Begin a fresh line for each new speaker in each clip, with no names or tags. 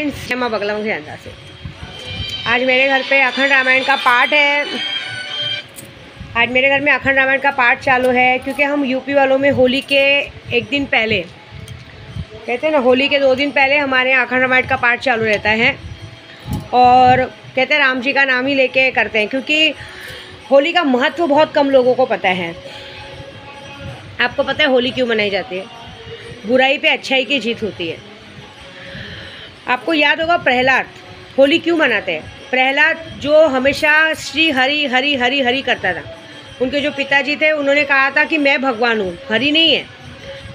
Friends, मैं माँ बगलामुखी अंदाज से आज मेरे घर पे अखंड रामायण का पाठ है। आज मेरे घर में अखंड रामायण का पाठ चालू है क्योंकि हम यूपी वालों में होली के एक दिन पहले, कहते हैं ना, होली के 2 दिन पहले हमारे यहाँ अखंड रामायण का पाठ चालू रहता है और कहते हैं राम जी का नाम ही लेके करते हैं क्योंकि होली का महत्व बहुत कम लोगों को पता है। आपको पता है होली क्यों मनाई जाती है? बुराई पे अच्छाई की जीत होती है। आपको याद होगा प्रहलाद होली क्यों मनाते हैं? प्रहलाद जो हमेशा श्री हरि हरि हरि हरि करता था, उनके जो पिताजी थे उन्होंने कहा था कि मैं भगवान हूँ, हरि नहीं है।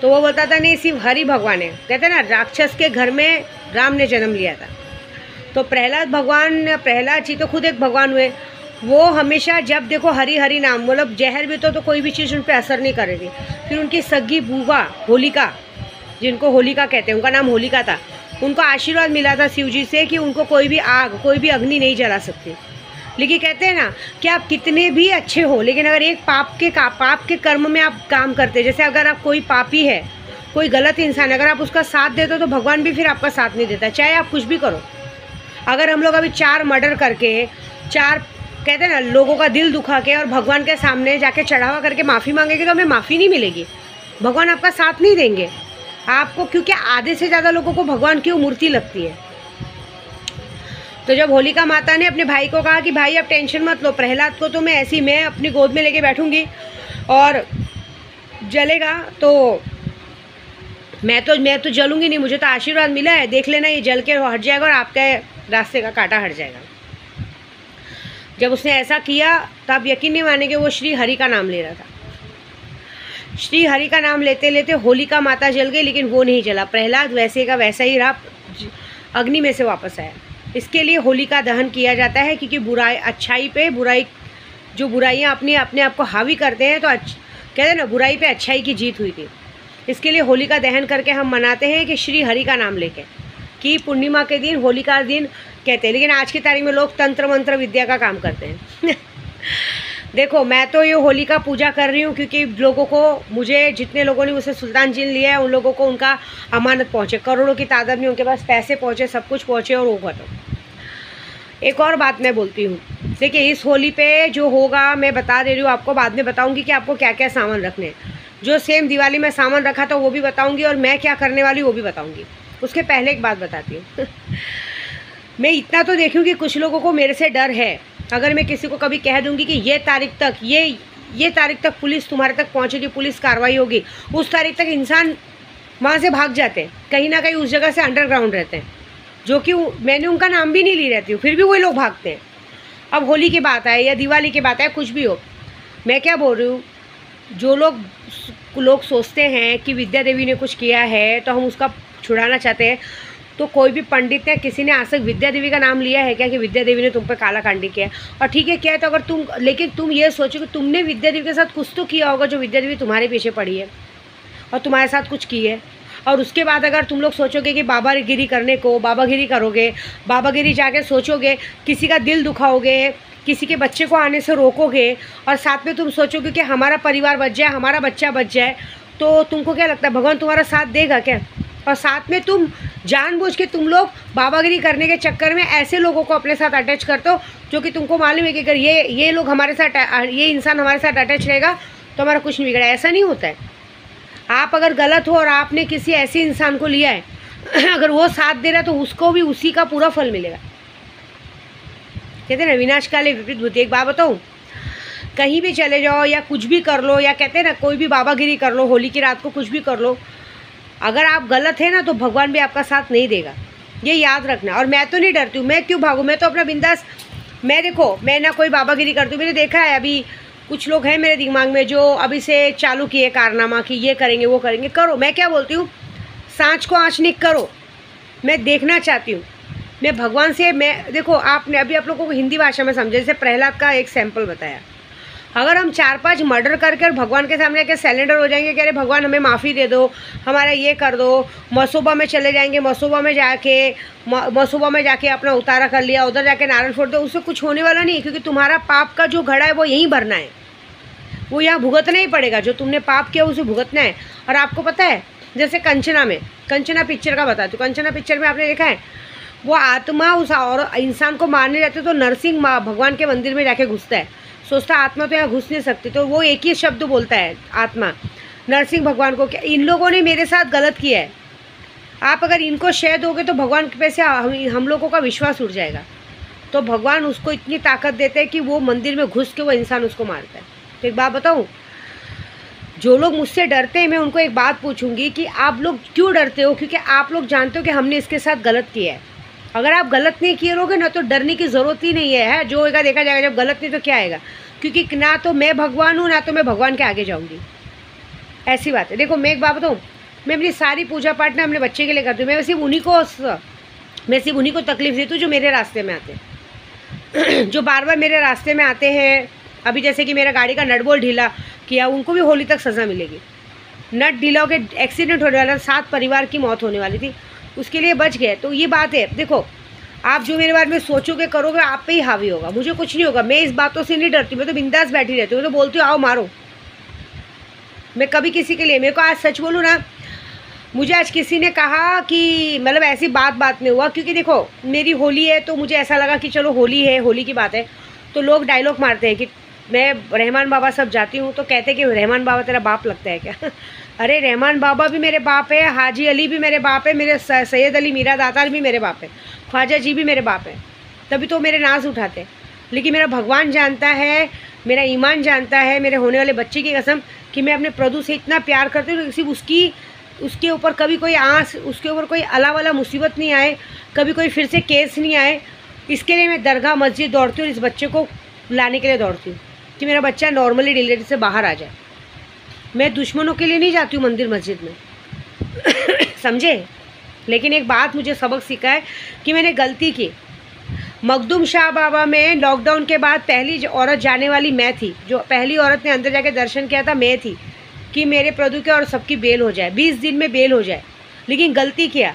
तो वो बोलता था नहीं, सिर्फ हरि भगवान है। कहते हैं ना, राक्षस के घर में राम ने जन्म लिया था। तो प्रहलाद जी तो खुद एक भगवान हुए। वो हमेशा जब देखो हरि हरि नाम, मतलब जहर भी तो कोई भी चीज़ उन पर असर नहीं कर रही थी। फिर उनकी सगी बुआ होलिका, जिनको होलिका कहते हैं, उनका नाम होलिका था, उनको आशीर्वाद मिला था शिव जी से कि उनको कोई भी आग, कोई भी अग्नि नहीं जला सकती। लेकिन कहते हैं ना कि आप कितने भी अच्छे हो, लेकिन अगर एक पाप के कर्म में आप काम करते, जैसे अगर आप कोई पापी है, कोई गलत इंसान, अगर आप उसका साथ देते हो तो भगवान भी फिर आपका साथ नहीं देता, चाहे आप कुछ भी करो। अगर हम लोग अभी 4 मर्डर करके, 4 कहते हैं ना लोगों का दिल दुखा के और भगवान के सामने जाके चढ़ावा करके माफ़ी मांगेंगे तो हमें माफ़ी नहीं मिलेगी, भगवान आपका साथ नहीं देंगे आपको, क्योंकि आधे से ज़्यादा लोगों को भगवान की मूर्ति लगती है। तो जब होलिका माता ने अपने भाई को कहा कि भाई अब टेंशन मत लो, प्रहलाद को तो मैं अपनी गोद में लेके बैठूंगी और जलेगा तो मैं तो जलूंगी नहीं, मुझे तो आशीर्वाद मिला है, देख लेना ये जल के हट जाएगा और आपके रास्ते का कांटा हट जाएगा। जब उसने ऐसा किया तो आप यकीन नहीं मानेंगे, वो श्री हरि का नाम ले रहा था। श्री हरि का नाम लेते लेते होलिका माता जल गई, लेकिन वो नहीं जला। प्रहलाद वैसे का वैसा ही रहा, अग्नि में से वापस आया। इसके लिए होलिका दहन किया जाता है क्योंकि बुराई, अच्छाई पे बुराई, जो बुराइयां अपने आप को हावी करते हैं, तो कहते हैं ना बुराई पे अच्छाई की जीत हुई थी। इसके लिए होलिका दहन करके हम मनाते हैं कि श्री हरि का नाम लेके, कि पूर्णिमा के दिन होलिका दिन कहते हैं। लेकिन आज की तारीख में लोग तंत्र मंत्र विद्या का काम करते हैं। देखो, मैं तो ये होली का पूजा कर रही हूँ क्योंकि लोगों को, मुझे जितने लोगों ने मुझसे सुल्तान जिन लिया है उन लोगों को उनका अमानत पहुँचे, करोड़ों की तादाद में उनके पास पैसे पहुँचे, सब कुछ पहुँचे। और वो बताओ, एक और बात मैं बोलती हूँ, देखिए इस होली पे जो होगा मैं बता दे रही हूँ आपको, बाद में बताऊँगी कि आपको क्या क्या सामान रखने हैं। जो सेम दिवाली में सामान रखा था वो भी बताऊँगी और मैं क्या करने वाली वो भी बताऊँगी। उसके पहले एक बात बताती हूँ। मैं इतना तो देखूँ कि कुछ लोगों को मेरे से डर है। अगर मैं किसी को कभी कह दूंगी कि ये तारीख तक, ये तारीख तक पुलिस तुम्हारे तक पहुंचेगी, पुलिस कार्रवाई होगी, उस तारीख तक इंसान वहाँ से भाग जाते हैं, कहीं ना कहीं उस जगह से अंडरग्राउंड रहते हैं, जो कि मैंने उनका नाम भी नहीं ली रहती हूँ, फिर भी वही लोग भागते हैं। अब होली की बात आए या दिवाली की बात आए, कुछ भी हो, मैं क्या बोल रही हूँ, जो लोग सोचते हैं कि विद्या देवी ने कुछ किया है तो हम उसका छुड़ाना चाहते हैं, तो कोई भी पंडित ने, किसी ने आज तक विद्या देवी का नाम लिया है क्या कि विद्या देवी ने तुम पे काला कांडी किया? और ठीक है किया है तो अगर लेकिन तुम ये सोचो कि तुमने विद्या देवी के साथ कुछ तो किया होगा, जो विद्या देवी तुम्हारे पीछे पड़ी है और तुम्हारे साथ कुछ की है। और उसके बाद अगर तुम लोग सोचोगे कि बाबागिरी करने को, बाबागिरी करोगे, बाबागिरी जाके सोचोगे, किसी का दिल दुखाओगे, किसी के बच्चे को आने से रोकोगे और साथ में तुम सोचोगे कि हमारा परिवार बच जाए, हमारा बच्चा बच जाए, तो तुमको क्या लगता है भगवान तुम्हारा साथ देगा क्या? और साथ में तुम जानबूझ के तुम लोग बाबागिरी करने के चक्कर में ऐसे लोगों को अपने साथ अटैच करते हो जो कि तुमको मालूम है कि अगर ये लोग हमारे साथ, ये इंसान हमारे साथ अटैच रहेगा तो हमारा कुछ नहीं बिगड़ा। ऐसा नहीं होता है। आप अगर गलत हो और आपने किसी ऐसे इंसान को लिया है, अगर वो साथ दे रहा है तो उसको भी उसी का पूरा फल मिलेगा। कहते हैं ना विनाशकाले विपरीत बुद्धि। एक बात बताऊँ, कहीं भी चले जाओ या कुछ भी कर लो, या कहते हैं ना कोई भी बाबागिरी कर लो, होली की रात को कुछ भी कर लो, अगर आप गलत है ना तो भगवान भी आपका साथ नहीं देगा, ये याद रखना। और मैं तो नहीं डरती हूँ, मैं क्यों भागूँ, मैं तो अपना बिंदास, मैं ना कोई बाबागिरी करती हूँ। मैंने देखा है अभी कुछ लोग हैं मेरे दिमाग में जो अभी से चालू किए कारनामा कि ये करेंगे वो करेंगे, करो। मैं क्या बोलती हूँ, सांच को आँच नहीं करो, मैं देखना चाहती हूँ। मैं भगवान से, मैं देखो, आपने अभी आप लोगों को हिंदी भाषा में समझे, जैसे प्रहलाद का एक सैंपल बताया। अगर हम 4-5 मर्डर करके भगवान के सामने आके सरेंडर हो जाएंगे कि अरे भगवान हमें माफ़ी दे दो, हमारा ये कर दो, मसोबा में चले जाएंगे, मसोबा में जाके अपना उतारा कर लिया, उधर जाके नारियल फोड़ दो, उससे कुछ होने वाला नहीं, क्योंकि तुम्हारा पाप का जो घड़ा है वो यहीं भरना है, वो यहाँ भुगतना ही पड़ेगा। जो तुमने पाप किया उसे भुगतना है। और आपको पता है, जैसे कंचना पिक्चर का बताती हूँ। कंचना पिक्चर में आपने देखा है वो आत्मा उस और इंसान को मारने जाते तो नरसिंह भगवान के मंदिर में जाके घुसता है, सोचता आत्मा तो यहाँ घुस नहीं सकती, तो वो एक ही शब्द बोलता है आत्मा नरसिंह भगवान को, क्या इन लोगों ने मेरे साथ गलत किया है, आप अगर इनको शय दोगे तो भगवान पे से हम लोगों का विश्वास उठ जाएगा। तो भगवान उसको इतनी ताकत देते हैं कि वो मंदिर में घुस के वो इंसान उसको मारता है। तो एक बात बताऊँ, जो लोग मुझसे डरते हैं मैं उनको एक बात पूछूंगी कि आप लोग क्यों डरते हो, क्योंकि आप लोग जानते हो कि हमने इसके साथ गलत किया है। अगर आप गलत नहीं किए रहोगे ना तो डरने की ज़रूरत ही नहीं है, जो होगा देखा जाएगा, जब गलत नहीं तो क्या आएगा, क्योंकि ना तो मैं भगवान हूँ ना तो मैं भगवान के आगे जाऊँगी, ऐसी बात है। देखो मैं एक बात बताऊँ, मैं अपनी सारी पूजा पाठ ना अपने बच्चे के लिए करती हूँ, मैं सिर्फ उन्हीं को तकलीफ़ देती हूँ जो मेरे रास्ते में आते हैं जो बार बार मेरे रास्ते में आते हैं। अभी जैसे कि मेरा गाड़ी का नट बोल्ट ढीला किया, उनको भी होली तक सज़ा मिलेगी। नट ढीला होकर एक्सीडेंट होने वाला, 7 परिवार की मौत होने वाली थी, उसके लिए बच गए। तो ये बात है, देखो आप जो मेरे बारे में सोचोगे करोगे आप पे ही हावी होगा, मुझे कुछ नहीं होगा। मैं इस बातों से नहीं डरती, मैं तो बिंदास बैठी रहती हूँ, तो बोलती हूँ आओ मारो। मैं कभी किसी के लिए, मेरे को आज सच बोलूँ ना, मुझे आज किसी ने कहा कि मतलब ऐसी बात में हुआ, क्योंकि देखो मेरी होली है तो मुझे ऐसा लगा कि चलो होली है, होली की बात है, तो लोग डायलॉग मारते हैं कि मैं रहमान बाबा सब जाती हूँ, तो कहते हैं कि रहमान बाबा तेरा बाप लगता है क्या अरे रहमान बाबा भी मेरे बाप है, हाजी अली भी मेरे बाप है, मेरे सैयद अली मीरा दातार भी मेरे बाप है, ख्वाजा जी भी मेरे बाप है, तभी तो मेरे नाज उठाते। लेकिन मेरा भगवान जानता है, मेरा ईमान जानता है, मेरे होने वाले बच्चे की कसम, कि मैं अपने प्रभु से इतना प्यार करती हूँ, सिर्फ उसके ऊपर कभी कोई आँस, उसके ऊपर कोई अला वाला मुसीबत नहीं आए, कभी कोई फिर से केस नहीं आए, इसके लिए मैं दरगाह मस्जिद दौड़ती हूँ, इस बच्चे को लाने के लिए दौड़ती हूँ कि मेरा बच्चा नॉर्मली डिलीवरी से बाहर आ जाए। मैं दुश्मनों के लिए नहीं जाती हूँ मंदिर मस्जिद में समझे। लेकिन एक बात मुझे सबक सीखा है कि मैंने गलती की। मखदूम शाह बाबा में लॉकडाउन के बाद पहली औरत जाने वाली मैं थी, जो पहली औरत ने अंदर जाके दर्शन किया था मैं थी, कि मेरे प्रभु के और सबकी बेल हो जाए, 20 दिन में बेल हो जाए। लेकिन गलती किया,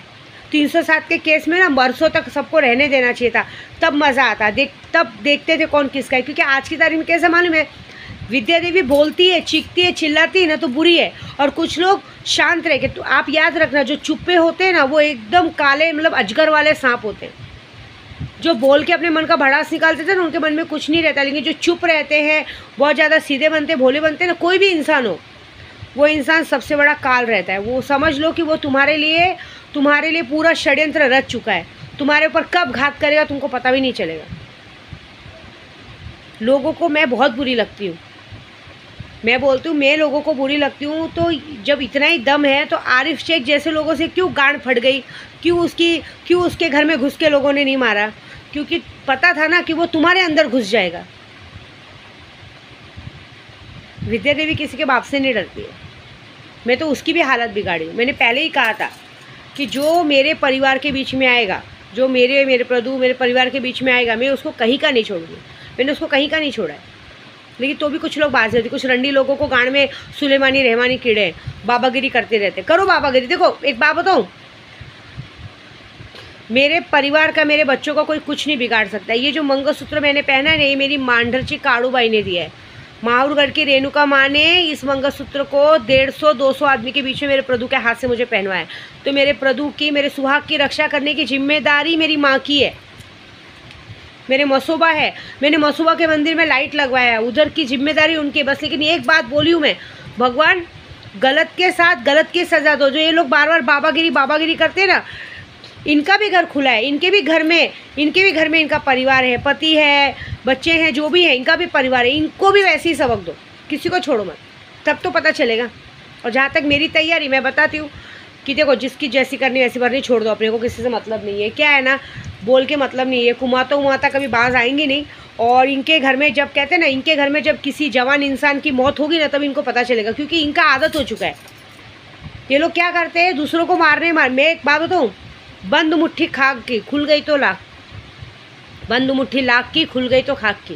307 के केस में ना बरसों तक सबको रहने देना चाहिए था, तब मज़ा आता। तब देखते थे कौन किसका है, क्योंकि आज की तारीख में कैसे मालूम है, विद्या देवी बोलती है, चीखती है, चिल्लाती है ना तो बुरी है, और कुछ लोग शांत रह के। तो आप याद रखना, जो चुप्पे होते हैं ना वो एकदम काले मतलब अजगर वाले सांप होते हैं। जो बोल के अपने मन का भड़ास निकालते थे ना उनके मन में कुछ नहीं रहता, लेकिन जो चुप रहते हैं, बहुत ज़्यादा सीधे बनते, भोले बनते हैं ना, कोई भी इंसान हो, वो इंसान सबसे बड़ा काल रहता है। वो समझ लो कि वो तुम्हारे लिए पूरा षड्यंत्र रच चुका है, तुम्हारे ऊपर कब घात करेगा तुमको पता भी नहीं चलेगा। लोगों को मैं बहुत बुरी लगती हूँ, मैं बोलती हूँ मैं लोगों को बुरी लगती हूँ। तो जब इतना ही दम है तो आरिफ शेख जैसे लोगों से क्यों गांड फट गई, क्यों उसके घर में घुस के लोगों ने नहीं मारा, क्योंकि पता था ना कि वो तुम्हारे अंदर घुस जाएगा। विद्या देवी किसी के बाप से नहीं डरती है, मैं तो उसकी भी हालत बिगाड़ी। मैंने पहले ही कहा था कि जो मेरे परिवार के बीच में आएगा, जो मेरे प्रभु मेरे परिवार के बीच में आएगा, मैं उसको कहीं का नहीं छोड़ूंगी। मैंने उसको कहीं का नहीं छोड़ा है। लेकिन तो भी कुछ लोग बाज होती, कुछ रंडी लोगों को गांड में सुलेमानी रहमानी कीड़े बाबागिरी करते रहते। करो बाबागिरी। देखो एक बात बताऊँ, मेरे परिवार का, मेरे बच्चों का कोई कुछ नहीं बिगाड़ सकता। ये जो मंगलसूत्र मैंने पहना है, ये मेरी मांडरची काड़ूबाई ने दिया है। माहौरगढ़ की रेणुका माँ ने इस मंगलसूत्र को 150-200 आदमी के बीच में मेरे प्रभु के हाथ से मुझे पहनवाया। तो मेरे प्रभु की, मेरे सुहाग की रक्षा करने की जिम्मेदारी मेरी माँ की है, मेरे मसूबा है। मैंने मसूबा के मंदिर में लाइट लगवाया है, उधर की जिम्मेदारी उनकी बस। लेकिन एक बात बोली हूँ मैं, भगवान गलत के साथ गलत की सज़ा दो। जो ये लोग बार बार बाबागिरी करते हैं ना, इनका भी घर खुला है, इनके भी घर में इनका परिवार है, पति है, बच्चे हैं, जो भी है इनका भी परिवार है। इनको भी वैसे ही सबक दो, किसी को छोड़ो मत, तब तो पता चलेगा। और जहाँ तक मेरी तैयारी, मैं बताती हूँ कि देखो जिसकी जैसी करनी वैसी करनी, छोड़ दो, अपने को किसी से मतलब नहीं है। क्या है ना, बोल के मतलब नहीं है, कुमाता कभी बाज आएंगी नहीं। और इनके घर में जब कहते हैं ना, इनके घर में जब किसी जवान इंसान की मौत होगी ना, तब इनको पता चलेगा, क्योंकि इनका आदत हो चुका है। ये लोग क्या करते हैं, दूसरों को मैं एक बात बताऊँ, बंद मुट्ठी खाक की खुल गई तो लाख, बंद मुट्ठी लाख की खुल गई तो खाक की।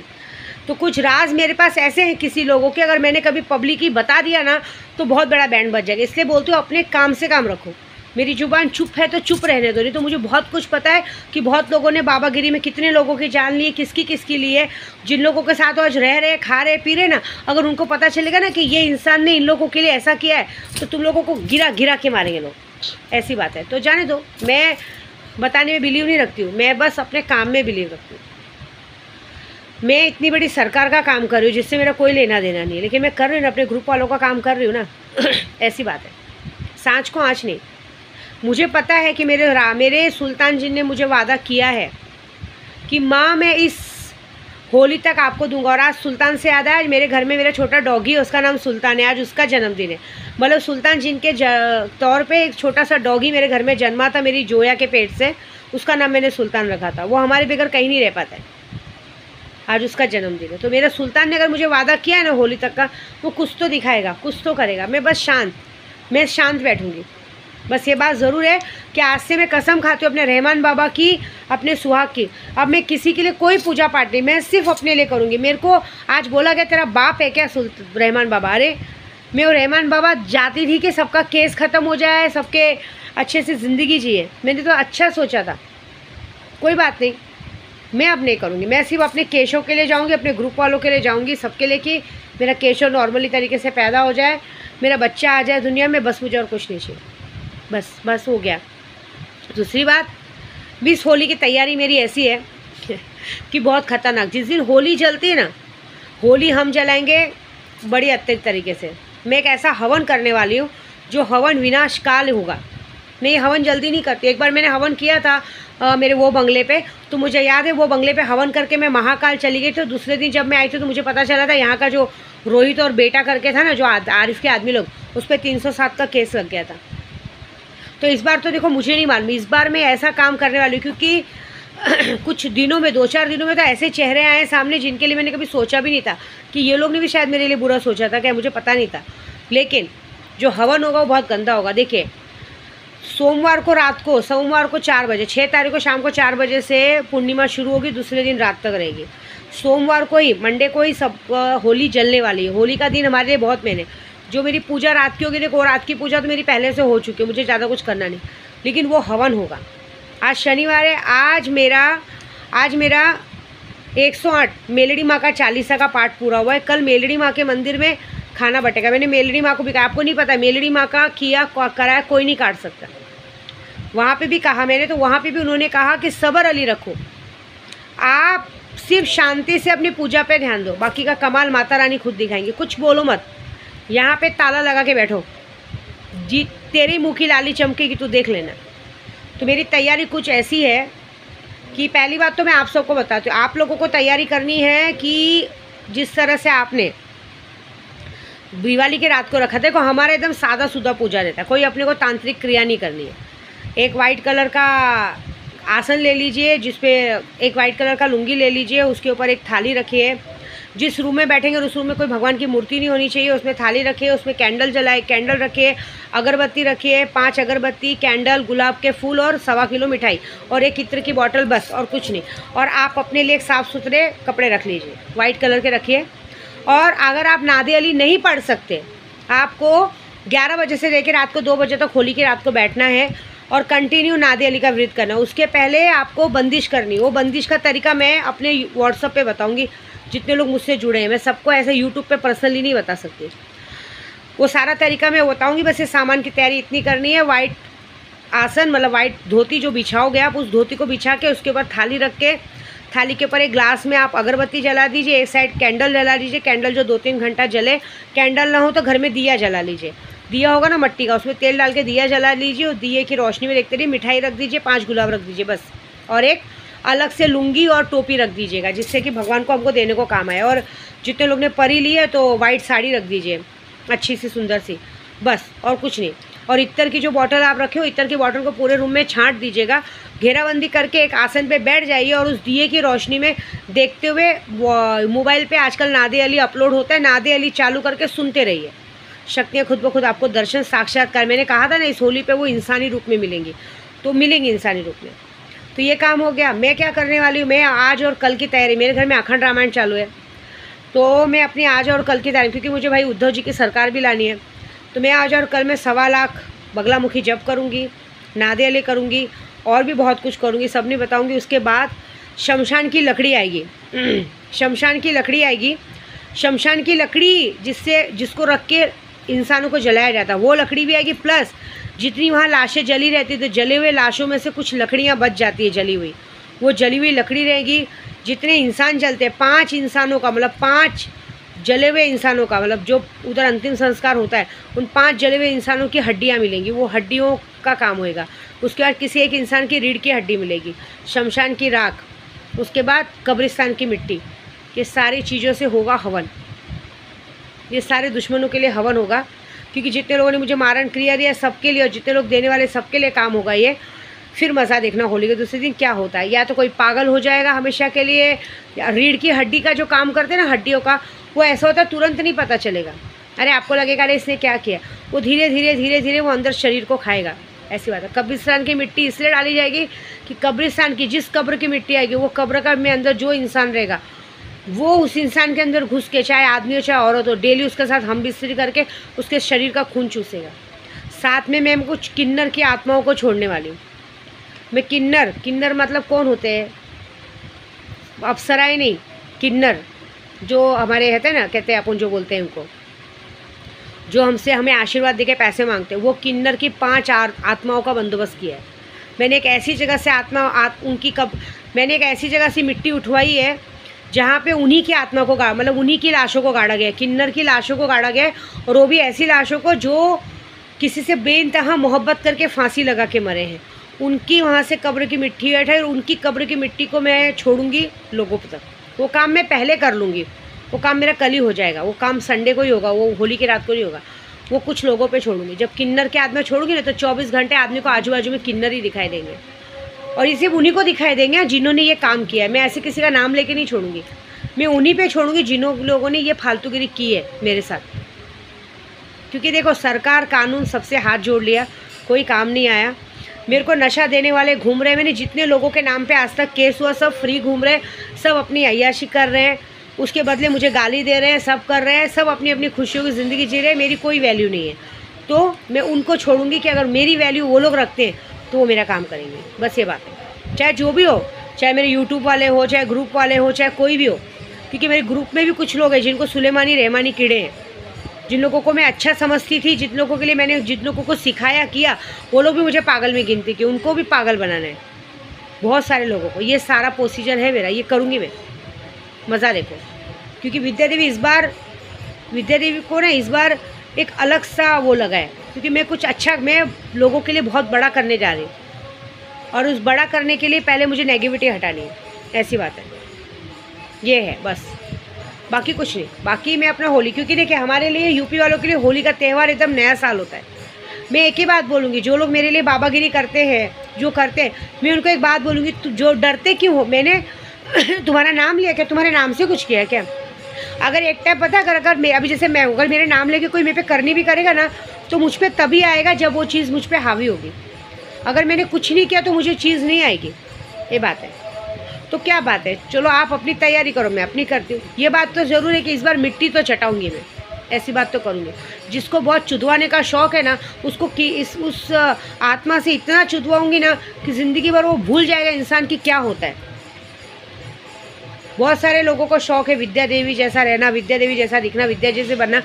तो कुछ राज मेरे पास ऐसे हैं किसी लोगों के, अगर मैंने कभी पब्लिकली बता दिया ना तो बहुत बड़ा बैंड बज जाएगा। इसलिए बोलती हूँ अपने काम से काम रखो। मेरी जुबान चुप है तो चुप रहने दो, नहीं तो मुझे बहुत कुछ पता है कि बहुत लोगों ने बाबागिरी में कितने लोगों की जान ली है, किसकी ली है। जिन लोगों के साथ आज रह रहे, खा रहे, पी रहे ना, अगर उनको पता चलेगा ना कि ये इंसान ने इन लोगों के लिए ऐसा किया है, तो तुम लोगों को गिरा के मारेंगे लोग। ऐसी बात है। तो जाने दो, मैं बताने में बिलीव नहीं रखती हूँ, मैं बस अपने काम में बिलीव रखती हूँ। मैं इतनी बड़ी सरकार का काम कर रही हूँ जिससे मेरा कोई लेना देना नहीं है, लेकिन मैं कर रही हूँ ना, अपने ग्रुप वालों का काम कर रही हूँ ना। ऐसी बात है, सांच को आँच नहीं। मुझे पता है कि मेरे सुल्तान जी ने मुझे वादा किया है कि माँ मैं इस होली तक आपको दूंगा। और आज सुल्तान से याद है, आज मेरे घर में मेरा छोटा डॉगी है, उसका नाम सुल्तान है, आज उसका जन्मदिन है। मतलब सुल्तान जी के तौर पे एक छोटा सा डॉगी मेरे घर में जन्मा था, मेरी जोया के पेट से, उसका नाम मैंने सुल्तान रखा था। वो हमारे बगैर कहीं नहीं रह पाता है, आज उसका जन्मदिन है। तो मेरा सुल्तान ने अगर मुझे वादा किया है ना होली तक का, वो कुछ तो दिखाएगा, कुछ तो करेगा। मैं शांत बैठूँगी। बस ये बात ज़रूर है कि आज से मैं कसम खाती हूँ अपने रहमान बाबा की, अपने सुहाग की, अब मैं किसी के लिए कोई पूजा पाठ नहीं, मैं सिर्फ अपने लिए करूँगी। मेरे को आज बोला गया तेरा बाप है क्या रहमान बाबा? अरे मैं वो रहमान बाबा जाती थी कि सबका केस ख़त्म हो जाए, सबके अच्छे से ज़िंदगी जिए। मैंने तो अच्छा सोचा था, कोई बात नहीं, मैं अब नहीं करूँगी। मैं सिर्फ अपने केशों के लिए जाऊँगी, अपने ग्रुप वालों के लिए जाऊँगी, सबके लिए, कि मेरा केशव नॉर्मली तरीके से पैदा हो जाए, मेरा बच्चा आ जाए दुनिया में, बस मुझे और कुछ नहीं चाहिए। बस हो गया। दूसरी बात, इस होली की तैयारी मेरी ऐसी है कि बहुत ख़तरनाक। जिस दिन होली जलती है ना, होली हम जलाएंगे बड़ी अत्यंत तरीके से। मैं एक ऐसा हवन करने वाली हूँ जो हवन विनाशकाल होगा। मैं ये हवन जल्दी नहीं करती। एक बार मैंने हवन किया था मेरे वो बंगले पे, तो मुझे याद है वो बंगले पे हवन करके मैं महाकाल चली गई। तो दूसरे दिन जब मैं आई थी तो मुझे पता चला था यहाँ का जो रोहित और बेटा करके था ना, जो आरिफ के आदमी लोग, उस पर 307 का केस लग गया था। तो इस बार तो देखो मुझे नहीं मालूम, इस बार मैं ऐसा काम करने वाली हूँ, क्योंकि कुछ दिनों में, 2-4 दिनों में तो ऐसे चेहरे आए सामने जिनके लिए मैंने कभी सोचा भी नहीं था, कि ये लोग ने भी शायद मेरे लिए बुरा सोचा था, क्या मुझे पता नहीं था। लेकिन जो हवन होगा वो बहुत गंदा होगा। देखिए, सोमवार को रात को, सोमवार को 4 बजे, 6 तारीख को शाम को 4 बजे से पूर्णिमा शुरू होगी, दूसरे दिन रात तक रहेगी। सोमवार को ही, मंडे को ही सब होली जलने वाली है। होली का दिन हमारे लिए बहुत मेन है। जो मेरी पूजा रात की होगी, देखो रात की पूजा तो मेरी पहले से हो चुकी है, मुझे ज़्यादा कुछ करना नहीं, लेकिन वो हवन होगा। आज शनिवार है, आज मेरा 108 मेलड़ी माँ का 40 का पाठ पूरा हुआ है। कल मेलड़ी माँ के मंदिर में खाना बटेगा। मैंने मेलड़ी माँ को भी कहा, आपको नहीं पता मेलड़ी माँ का किया कराया कोई नहीं काट सकता। वहाँ पे भी कहा मैंने, तो वहाँ पे भी उन्होंने कहा कि सब्र अली रखो, आप सिर्फ शांति से अपनी पूजा पे ध्यान दो, बाकी का कमाल माता रानी खुद दिखाएंगे। कुछ बोलो मत, यहाँ पे ताला लगा के बैठो जी, तेरी मुँह की लाली चमकेगी, तू देख लेना। तो मेरी तैयारी कुछ ऐसी है कि पहली बात तो मैं आप सबको बताती हूँ, आप लोगों को तैयारी करनी है कि जिस तरह से आपने दिवाली की रात को रखा था, देखो हमारा एकदम सादा सुदा पूजा रहता है, कोई अपने को तांत्रिक क्रिया नहीं करनी है। एक वाइट कलर का आसन ले लीजिए, जिसपे एक वाइट कलर का लुंगी ले लीजिए, उसके ऊपर एक थाली रखिए। जिस रूम में बैठेंगे उस रूम में कोई भगवान की मूर्ति नहीं होनी चाहिए, उसमें थाली रखिए, उसमें कैंडल जलाए, कैंडल रखिए, अगरबत्ती रखिए, 5 अगरबत्ती, कैंडल, गुलाब के फूल और 1.25 किलो मिठाई और एक इत्र की बोतल, बस और कुछ नहीं। और आप अपने लिए एक साफ़ सुथरे कपड़े रख लीजिए, वाइट कलर के रखिए। और अगर आप नादे अली नहीं पढ़ सकते, आपको 11 बजे से लेकर रात को 2 बजे तक होली की रात को बैठना है और कंटिन्यू नादे अली का व्रत करना। उसके पहले आपको बंदिश करनी, वो बंदिश का तरीका मैं अपने व्हाट्सएप पे बताऊंगी। जितने लोग मुझसे जुड़े हैं, मैं सबको ऐसे यूट्यूब पे पर्सनली नहीं बता सकती, वो सारा तरीका मैं बताऊंगी। बस ये सामान की तैयारी इतनी करनी है, वाइट आसन मतलब वाइट धोती जो बिछाओगे आप, उस धोती को बिछा के उसके ऊपर थाली रख के, थाली के ऊपर एक ग्लास में आप अगरबत्ती जला दीजिए, एक साइड कैंडल जला दीजिए, कैंडल जो 2-3 घंटा जले। कैंडल ना हो तो घर में दिया जला लीजिए, दिया होगा ना मट्टी का, उसमें तेल डाल के दिया जला लीजिए और दिए की रोशनी में देखते रहिए। मिठाई रख दीजिए, 5 गुलाब रख दीजिए बस, और एक अलग से लुंगी और टोपी रख दीजिएगा, जिससे कि भगवान को हमको देने को काम आए। और जितने लोग ने परी ली है तो वाइट साड़ी रख दीजिए, अच्छी सी सुंदर सी, बस और कुछ नहीं। और इत्र की जो बॉटल आप रखे हो, इत्र की बॉटल को पूरे रूम में छांट दीजिएगा, घेराबंदी करके एक आसन पे बैठ जाइए और उस दिए की रोशनी में देखते हुए, मोबाइल पे आजकल नादे अली अपलोड होता है, नादे अली चालू करके सुनते रहिए। शक्तियाँ खुद ब खुद आपको दर्शन साक्षात्कार, मैंने कहा था ना इस होली पे वो इंसानी रूप में मिलेंगी, तो मिलेंगी इंसानी रूप में। तो ये काम हो गया। मैं क्या करने वाली हूँ, मैं आज और कल की तैयारी, मेरे घर में अखंड रामायण चालू है, तो मैं अपनी आज और कल की तैयारी, क्योंकि मुझे भाई उद्धव जी की सरकार भी लानी है, तो मैं आज और कल में 1.25 लाख बगलामुखी जप करूँगी, नादे अली करूँगी और भी बहुत कुछ करूँगी, सब नहीं बताऊँगी। उसके बाद शमशान की लकड़ी आएगी, शमशान की लकड़ी आएगी, शमशान की लकड़ी जिसको रख के इंसानों को जलाया जाता है, वो लकड़ी भी आएगी। प्लस जितनी वहाँ लाशें जली रहती तो जले हुए लाशों में से कुछ लकड़ियाँ बच जाती है जली हुई, वो जली हुई लकड़ी रहेगी। जितने इंसान जलते हैं 5 इंसानों का मतलब 5 जले हुए इंसानों का मतलब जो उधर अंतिम संस्कार होता है उन 5 जले हुए इंसानों की हड्डियाँ मिलेंगी, वो हड्डियों का काम होएगा। उसके बाद किसी एक इंसान की रीढ़ की हड्डी मिलेगी, शमशान की राख, उसके बाद कब्रिस्तान की मिट्टी। ये सारी चीज़ों से होगा हवन, ये सारे दुश्मनों के लिए हवन होगा, क्योंकि जितने लोगों ने मुझे मारण क्रिया दिया सबके लिए और जितने लोग देने वाले सबके लिए काम होगा ये। फिर मज़ा देखना होली के दूसरे दिन क्या होता है। या तो कोई पागल हो जाएगा हमेशा के लिए, या रीढ़ की हड्डी का जो काम करते हैं ना हड्डियों का, वो ऐसा होता है तुरंत नहीं पता चलेगा। अरे आपको लगेगा अरे इसने क्या किया, वो धीरे धीरे धीरे धीरे वो अंदर शरीर को खाएगा, ऐसी बात है। कब्रिस्तान की मिट्टी इसलिए डाली जाएगी कि कब्रिस्तान की जिस कब्र की मिट्टी आएगी वो कब्र का में अंदर जो इंसान रहेगा वो उस इंसान के अंदर घुस के, चाहे आदमी हो चाहे औरत हो, डेली उसके साथ हम बिस्तरी करके उसके शरीर का खून चूसेगा। साथ में मैं कुछ किन्नर की आत्माओं को छोड़ने वाली हूँ। मैं किन्नर मतलब कौन होते हैं, अप्सराएं नहीं, किन्नर जो हमारे रहते हैं ना, कहते हैं अपन जो बोलते हैं उनको, जो हमें आशीर्वाद देके पैसे मांगते हैं, वो किन्नर की 5 आत्माओं का बंदोबस्त किया है। मैंने एक ऐसी जगह से मैंने एक ऐसी जगह से मिट्टी उठवाई है जहाँ पे उन्हीं की आत्मा को मतलब उन्हीं की लाशों को गाड़ा गया है, किन्नर की लाशों को गाड़ा गया है। और वो भी ऐसी लाशों को जो किसी से बेइंतहा मोहब्बत करके फांसी लगा के मरे हैं, उनकी वहाँ से कब्र की मिट्टी है और उनकी कब्र की मिट्टी को मैं छोड़ूंगी लोगों तक। वो काम मैं पहले कर लूँगी, वो काम मेरा कल ही हो जाएगा, वो काम संडे को ही होगा, वो होली की रात को नहीं होगा। वो कुछ लोगों पे छोड़ूंगी। जब किन्नर के आत्मा छोड़ूंगी ना तो 24 घंटे आदमी को आजू बाजू में किन्नर ही दिखाई देंगे, और ये सिर्फ उन्हीं को दिखाई देंगे जिन्होंने ये काम किया है। मैं ऐसे किसी का नाम लेके नहीं छोड़ूंगी, मैं उन्हीं पे छोड़ूंगी जिन्हों लोगों ने ये फालतूगिरी की है मेरे साथ। क्योंकि देखो सरकार कानून सबसे हाथ जोड़ लिया, कोई काम नहीं आया। मेरे को नशा देने वाले घूम रहे, मैंने जितने लोगों के नाम पे आज तक केस हुआ सब फ्री घूम रहे, सब अपनी अय्याशी कर रहे हैं, उसके बदले मुझे गाली दे रहे हैं, सब कर रहे हैं, सब अपनी अपनी खुशियों की ज़िंदगी जी रहे हैं, मेरी कोई वैल्यू नहीं है। तो मैं उनको छोड़ूंगी कि अगर मेरी वैल्यू वो लोग रखते हैं तो वो मेरा काम करेंगे, बस ये बात है। चाहे जो भी हो, चाहे मेरे यूट्यूब वाले हो, चाहे ग्रुप वाले हो, चाहे कोई भी हो, क्योंकि मेरे ग्रुप में भी कुछ लोग हैं जिनको सुलेमानी रहमानी कीड़े हैं, जिन लोगों को मैं अच्छा समझती थी, जिन लोगों के लिए मैंने जिन लोगों को सिखाया किया, वो लोग भी मुझे पागल में गिनती कि उनको भी पागल बनाना है, बहुत सारे लोगों को। ये सारा प्रोसीजर है मेरा, ये करूँगी मैं, मज़ा देखो। क्योंकि विद्या देवी को ना इस बार एक अलग सा वो लगा है, क्योंकि मैं कुछ अच्छा, मैं लोगों के लिए बहुत बड़ा करने जा रही हूँ, और उस बड़ा करने के लिए पहले मुझे नेगेटिविटी हटानी है, ऐसी बात है। ये है बस, बाकी कुछ नहीं। बाकी मैं अपना होली, क्योंकि देखिए हमारे लिए यूपी वालों के लिए होली का त्यौहार एकदम नया साल होता है। मैं एक ही बात बोलूँगी, जो लोग मेरे लिए बाबागिरी करते हैं, जो करते हैं, मैं उनको एक बात बोलूँगी, जो डरते क्यों हो, मैंने तुम्हारा नाम लिया क्या, तुम्हारे नाम से कुछ किया क्या? अगर एक टाइम पता अगर मैं अभी जैसे मैं अगर मेरे नाम लेके कोई मेरे पे करनी भी करेगा ना, तो मुझ पे तभी आएगा जब वो चीज़ मुझ पे हावी होगी। अगर मैंने कुछ नहीं किया तो मुझे चीज़ नहीं आएगी, ये बात है। तो क्या बात है, चलो आप अपनी तैयारी करो, मैं अपनी करती हूँ। ये बात तो ज़रूर है कि इस बार मिट्टी तो चटाऊँगी मैं, ऐसी बात तो करूँगी। जिसको बहुत चुदवाने का शौक़ है ना, उसको कि उस आत्मा से इतना चुदवाऊँगी ना कि ज़िंदगी भर वो भूल जाएगा इंसान की क्या होता है। बहुत सारे लोगों को शौक़ है विद्या देवी जैसा रहना, विद्या देवी जैसा दिखना, विद्या जैसे बनना।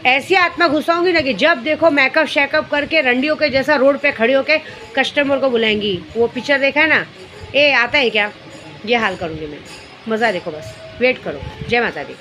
ऐसी आत्मा घुसाऊंगी ना कि जब देखो मेकअप शेकअप करके रंडियों के जैसा रोड पे खड़ी होके कस्टमर को बुलाएंगी। वो पिक्चर देखा है ना, ए आता है क्या, ये हाल करूँगी मैं, मज़ा देखो, बस वेट करो। जय माता दी।